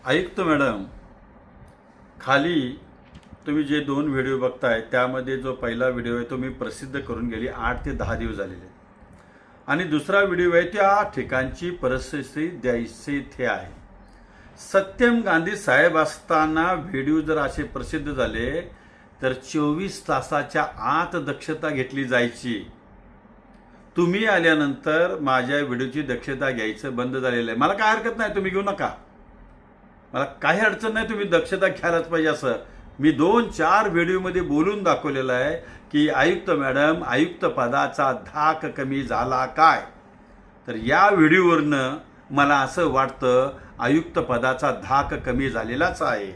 आयुक्त मॅडम, खाली तुम्ही जे 2 व्हिडिओ बघताय त्यामध्ये जो पहिला व्हिडिओ आहे तो मी प्रसिद्ध करून गेली 8 ते 10 दिवस झालेले आणि दुसरा व्हिडिओ आहे त्या ठिकाणची परिस्थिती द्यायची थे आहे. सत्यम गांधी साहेब असताना व्हिडिओ जर असे प्रसिद्ध झाले तर 24 तासाच्या आत दक्षता घेतली जायची. तुम्ही आल्यानंतर माझ्या व्हिडिओची दक्षता घ्यायचं बंद झालेलं आहे. मला काय हरकत नाही, तुम्ही घेऊ नका, मला काही अडचण नाही, तुम्ही दक्षता घ्यायलाच पाहिजे. असं मी 2-4 व्हिडिओमध्ये बोलून दाखवलेलं आहे की आयुक्त मॅडम, आयुक्त पदाचा धाक कमी झाला काय. तर या व्हिडिओवरनं मला असं वाटतं आयुक्त पदाचा धाक कमी झालेलाच आहे.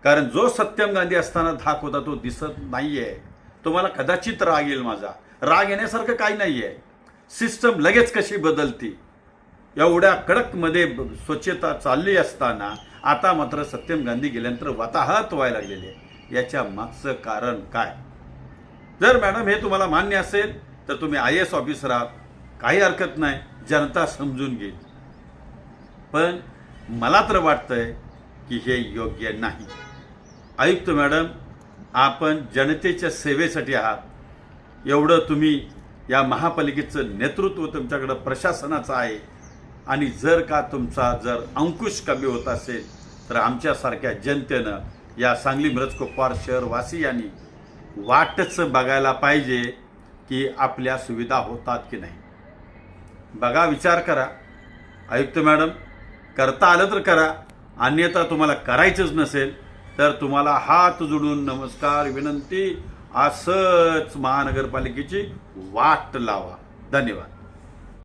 कारण जो सत्यम गांधी असताना धाक होता तो दिसत नाहीये. तुम्हाला कदाचित राग येईल, माझा राग येण्यासारखं काही नाहीये. सिस्टम लगेच कशी बदलती, एवढ्या कडकमध्ये स्वच्छता चालली असताना आता मात्र सत्यम गांधी गेल्यानंतर वाताहत व्हायला लागलेली आहे. याच्या मागचं कारण काय? जर मॅडम हे तुम्हाला मान्य असेल तर तुम्ही IAS ऑफिसर आहात, काही हरकत नाही, जनता समजून घेईल. पण मला तर वाटतंय की हे योग्य नाही. आयुक्त मॅडम, आपण जनतेच्या सेवेसाठी आहात. एवढं तुम्ही या महापालिकेचं नेतृत्व तुमच्याकडं प्रशासनाचं आहे आणि जर का तुमचा अंकुश कमी होत असेल तर आमच्यासारख्या जनतेनं, या सांगली मिरज कुपवाड शहरवासियांनी वाटच बघायला पाहिजे की आपल्या सुविधा होतात की नाही. बघा, विचार करा. आयुक्त मॅडम, करता आलं तर करा, अन्यथा तुम्हाला करायचंच नसेल तर तुम्हाला हात जोडून नमस्कार विनंती, असंच महानगरपालिकेची वाट लावा. धन्यवाद.